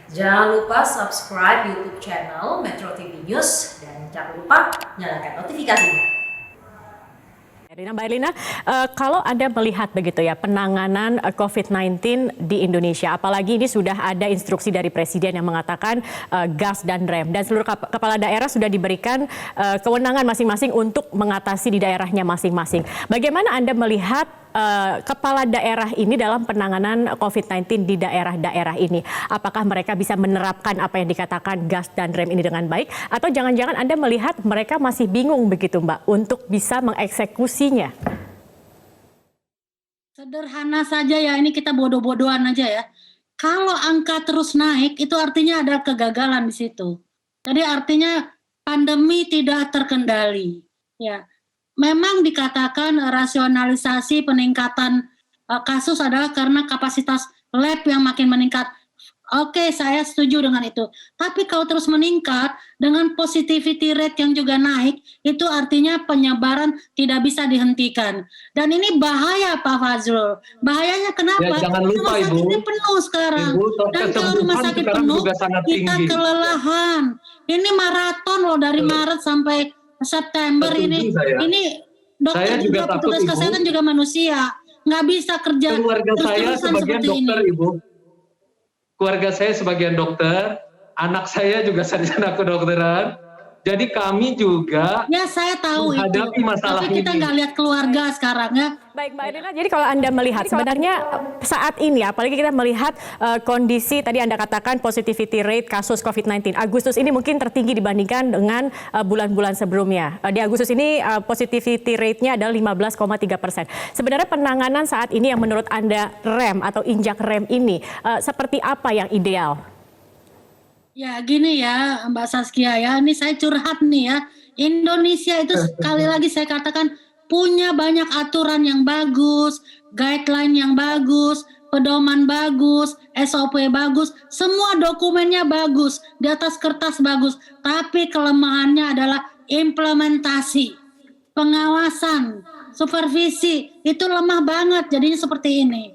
Jangan lupa subscribe YouTube channel Metro TV News dan jangan lupa nyalakan notifikasinya. Mbak Erlina, kalau Anda melihat begitu ya penanganan COVID-19 di Indonesia, apalagi ini sudah ada instruksi dari Presiden yang mengatakan gas dan rem, dan seluruh kepala daerah sudah diberikan kewenangan masing-masing untuk mengatasi di daerahnya masing-masing. Bagaimana Anda melihat kepala daerah ini dalam penanganan COVID-19 di daerah-daerah ini? Apakah mereka bisa menerapkan apa yang dikatakan gas dan rem ini dengan baik? Atau jangan-jangan Anda melihat mereka masih bingung begitu Mbak untuk bisa mengeksekusinya? Sederhana saja ya, ini kita bodoh-bodohan aja ya. Kalau angka terus naik itu artinya ada kegagalan di situ. Jadi artinya pandemi tidak terkendali. Ya. Memang dikatakan rasionalisasi peningkatan kasus adalah karena kapasitas lab yang makin meningkat. Oke, saya setuju dengan itu. Tapi kalau terus meningkat dengan positivity rate yang juga naik, itu artinya penyebaran tidak bisa dihentikan. Dan ini bahaya Pak Fazrul. Bahayanya kenapa? Ya, jangan lupa, rumah sakit Ibu. ini penuh sekarang. Ibu, Dan kalau rumah sakit penuh, kita tinggi. kelelahan. Ini maraton loh dari Maret sampai September ini. Ini dokter juga petugas kesehatan juga manusia, nggak bisa kerja. Keluarga saya sebagian dokter, Ibu. Keluarga saya sebagian dokter, anak saya juga sarjana kedokteran. Jadi kami juga saya tahu menghadapi itu. masalah Tapi kita nggak lihat keluarga sekarang ya. Baik Mbak Erlina, jadi kalau Anda melihat sebenarnya saat ini apalagi kita melihat kondisi tadi Anda katakan positivity rate kasus COVID-19 Agustus ini mungkin tertinggi dibandingkan dengan bulan-bulan sebelumnya. Di Agustus ini positivity rate-nya adalah 15,3%. Sebenarnya penanganan saat ini yang menurut Anda rem atau injak rem ini seperti apa yang ideal? Ya gini ya Mbak Saskia ya, ini saya curhat nih ya. Indonesia itu sekali lagi saya katakan punya banyak aturan yang bagus, guideline yang bagus, pedoman bagus, SOP bagus, semua dokumennya bagus, di atas kertas bagus. Tapi kelemahannya adalah implementasi, pengawasan, supervisi, itu lemah banget jadinya seperti ini.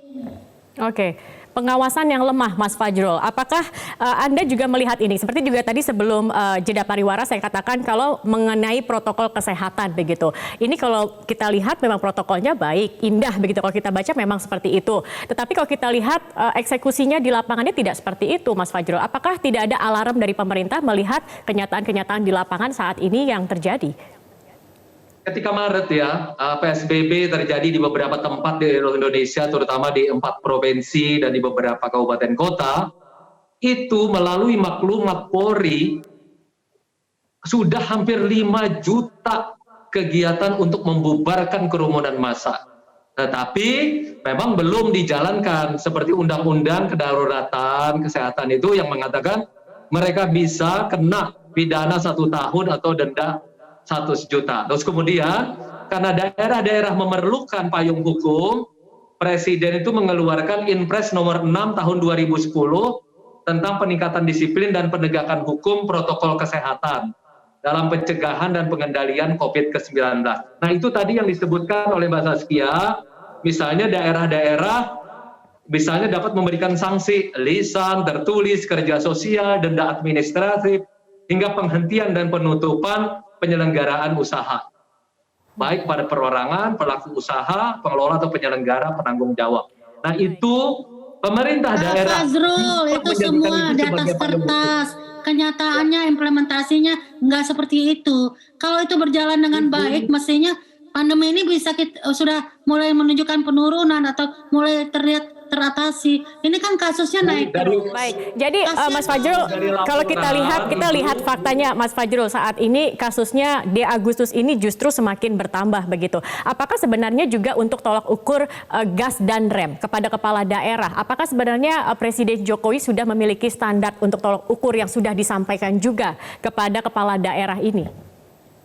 Oke. Pengawasan yang lemah, Mas Fajrul. Apakah Anda juga melihat ini? Seperti juga tadi sebelum jeda pariwara saya katakan kalau mengenai protokol kesehatan begitu. Ini kalau kita lihat memang protokolnya baik, indah begitu. Kalau kita baca memang seperti itu. Tetapi kalau kita lihat eksekusinya di lapangannya tidak seperti itu, Mas Fajrul. Apakah tidak ada alarm dari pemerintah melihat kenyataan-kenyataan di lapangan saat ini yang terjadi? Ketika Maret ya, PSBB terjadi di beberapa tempat di Indonesia, terutama di 4 provinsi dan di beberapa kabupaten kota, itu melalui maklumat Polri, sudah hampir 5 juta kegiatan untuk membubarkan kerumunan massa. Tetapi memang belum dijalankan, seperti Undang-Undang Kedaruratan Kesehatan itu yang mengatakan mereka bisa kena pidana 1 tahun atau denda 100 juta. Terus kemudian karena daerah-daerah memerlukan payung hukum, Presiden itu mengeluarkan Inpres nomor 6 tahun 2010 tentang peningkatan disiplin dan penegakan hukum protokol kesehatan dalam pencegahan dan pengendalian COVID-19. Nah itu tadi yang disebutkan oleh Mbak Saskia, misalnya daerah-daerah misalnya dapat memberikan sanksi lisan, tertulis, kerja sosial, denda administratif, hingga penghentian dan penutupan penyelenggaraan usaha, baik pada perorangan, pelaku usaha, pengelola atau penyelenggara penanggung jawab. Nah itu pemerintah daerah. Fazrul, itu semua di atas kertas. Kenyataannya implementasinya nggak seperti itu. Kalau itu berjalan dengan baik, mestinya pandemi ini bisa sudah mulai menunjukkan penurunan atau mulai terlihat teratasi. Ini kan kasusnya naik terus. Baik, jadi Mas Fajrul, kalau kita lihat faktanya Mas Fajrul saat ini kasusnya di Agustus ini justru semakin bertambah begitu. Apakah sebenarnya juga untuk tolak ukur gas dan rem kepada kepala daerah? Apakah sebenarnya Presiden Jokowi sudah memiliki standar untuk tolak ukur yang sudah disampaikan juga kepada kepala daerah ini?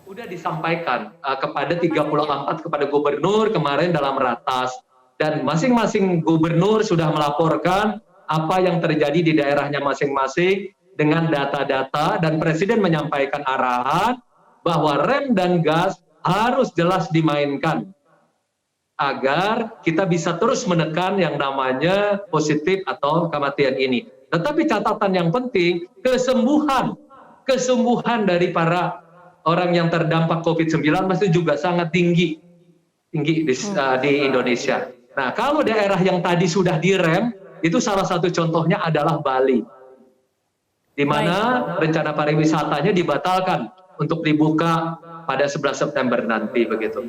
Sudah disampaikan kepada 34 kepada gubernur kemarin dalam ratas. Dan masing-masing gubernur sudah melaporkan apa yang terjadi di daerahnya masing-masing dengan data-data, dan Presiden menyampaikan arahan bahwa rem dan gas harus jelas dimainkan agar kita bisa terus menekan yang namanya positif atau kematian ini. Tetapi catatan yang penting, kesembuhan dari para orang yang terdampak COVID-19 itu juga sangat tinggi di Indonesia. Nah, kalau daerah yang tadi sudah direm, itu salah satu contohnya adalah Bali, di mana rencana pariwisatanya dibatalkan untuk dibuka pada 11 September nanti, begitu.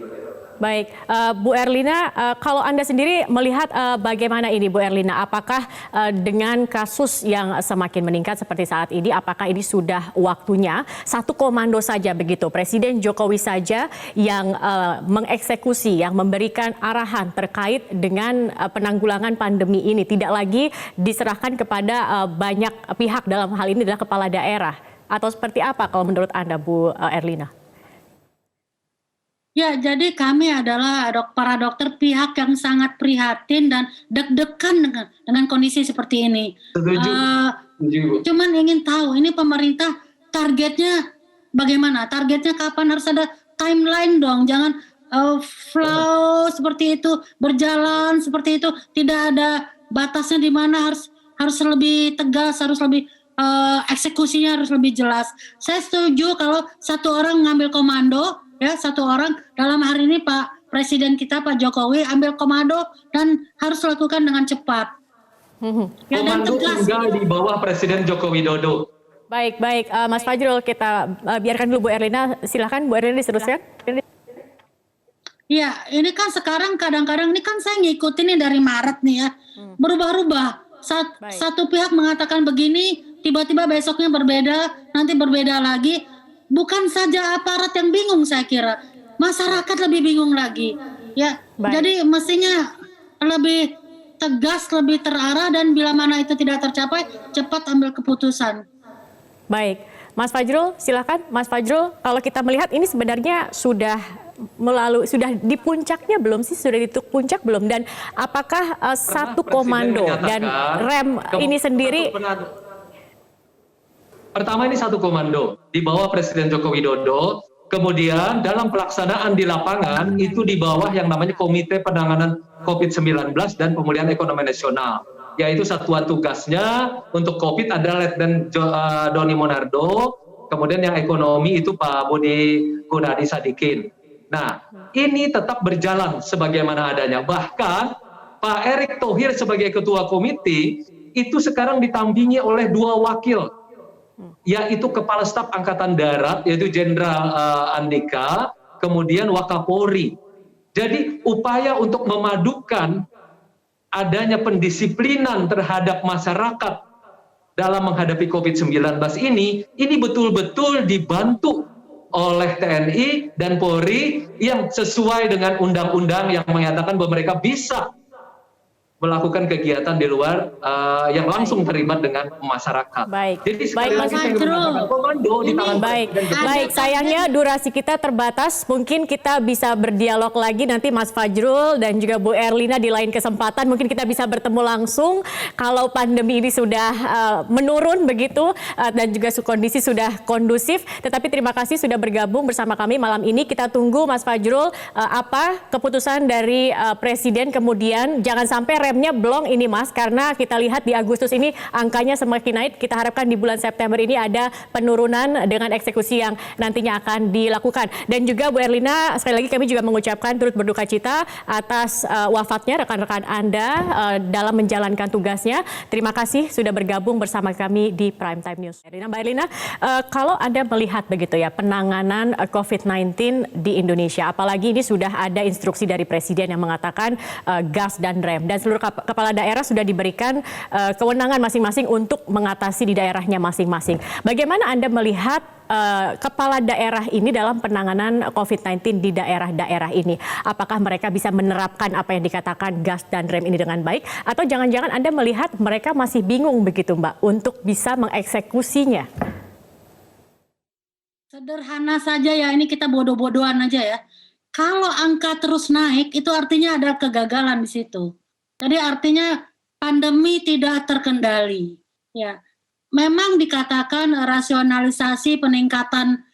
Baik, Bu Erlina, kalau Anda sendiri melihat bagaimana ini Bu Erlina, apakah dengan kasus yang semakin meningkat seperti saat ini, apakah ini sudah waktunya satu komando saja begitu, Presiden Jokowi saja yang mengeksekusi, yang memberikan arahan terkait dengan penanggulangan pandemi ini, tidak lagi diserahkan kepada banyak pihak, dalam hal ini adalah kepala daerah, atau seperti apa kalau menurut Anda Bu Erlina? Ya, jadi kami adalah para dokter pihak yang sangat prihatin dan deg-degan dengan kondisi seperti ini. Setuju. Cuman ingin tahu, ini pemerintah targetnya bagaimana? Targetnya kapan? Harus ada timeline dong, jangan flow seperti itu, berjalan seperti itu, tidak ada batasnya di mana harus lebih tegas, harus lebih eksekusinya harus lebih jelas. Saya setuju kalau satu orang ngambil komando, ya satu orang, dalam hari ini Pak Presiden kita Pak Jokowi ambil komando dan harus lakukan dengan cepat. Ya, Komando tinggal di bawah Presiden Joko Widodo. Baik, Mas Fajrul, kita biarkan dulu Bu Erlina. Silakan Bu Erlina diteruskan. Ya, ini kan sekarang kadang-kadang ini kan saya ngikutin nih dari Maret nih ya, berubah-ubah. Satu pihak mengatakan begini, tiba-tiba besoknya berbeda, nanti berbeda lagi. Bukan saja aparat yang bingung, saya kira masyarakat lebih bingung lagi. Ya, jadi mestinya lebih tegas, lebih terarah, dan bila mana itu tidak tercapai, cepat ambil keputusan. Baik, Mas Fajrul, silakan. Mas Fajrul, kalau kita melihat ini sebenarnya sudah di puncaknya belum sih? Sudah di puncak belum? Dan apakah satu komando dan rem ini sendiri? Pertama, ini satu komando di bawah Presiden Joko Widodo. Kemudian dalam pelaksanaan di lapangan itu di bawah yang namanya Komite Penanganan COVID-19 dan Pemulihan Ekonomi Nasional. Yaitu satuan tugasnya untuk COVID adalah Letnan Doni Monardo. Kemudian yang ekonomi itu Pak Budi Gunadi Sadikin. Nah, ini tetap berjalan sebagaimana adanya. Bahkan Pak Erick Thohir sebagai ketua komite itu sekarang ditampingi oleh 2 wakil, yaitu Kepala Staf Angkatan Darat, yaitu Jenderal Andika, kemudian Wakapolri. Jadi upaya untuk memadukan adanya pendisiplinan terhadap masyarakat dalam menghadapi COVID-19 ini betul-betul dibantu oleh TNI dan Polri yang sesuai dengan undang-undang yang menyatakan bahwa mereka bisa melakukan kegiatan di luar yang langsung terlibat dengan masyarakat. Baik. Jadi sekali lagi saya mengatakan komando di tangan. Baik, sayangnya durasi kita terbatas. Mungkin kita bisa berdialog lagi nanti Mas Fajrul dan juga Bu Erlina di lain kesempatan. Mungkin kita bisa bertemu langsung kalau pandemi ini sudah menurun begitu dan juga kondisi sudah kondusif. Tetapi terima kasih sudah bergabung bersama kami malam ini. Kita tunggu Mas Fajrul apa keputusan dari Presiden, kemudian jangan sampai remnya blong ini Mas, karena kita lihat di Agustus ini angkanya semakin naik. Kita harapkan di bulan September ini ada penurunan dengan eksekusi yang nantinya akan dilakukan. Dan juga Bu Erlina, sekali lagi kami juga mengucapkan turut berduka cita atas wafatnya rekan-rekan Anda dalam menjalankan tugasnya. Terima kasih sudah bergabung bersama kami di Prime Time News. Mbak Erlina, kalau Anda melihat begitu ya penanganan COVID-19 di Indonesia, apalagi ini sudah ada instruksi dari Presiden yang mengatakan gas dan rem, dan seluruh kepala daerah sudah diberikan kewenangan masing-masing untuk mengatasi di daerahnya masing-masing. Bagaimana Anda melihat kepala daerah ini dalam penanganan COVID-19 di daerah-daerah ini? Apakah mereka bisa menerapkan apa yang dikatakan gas dan rem ini dengan baik? Atau jangan-jangan Anda melihat mereka masih bingung begitu Mbak untuk bisa mengeksekusinya? Sederhana saja ya, ini kita bodoh-bodohan aja ya. Kalau angka terus naik, itu artinya ada kegagalan di situ. Jadi artinya pandemi tidak terkendali. Ya, memang dikatakan rasionalisasi peningkatan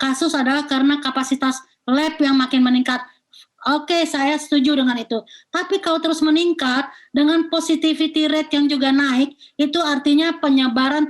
kasus adalah karena kapasitas lab yang makin meningkat. Oke, saya setuju dengan itu. Tapi kalau terus meningkat dengan positivity rate yang juga naik, itu artinya penyebaran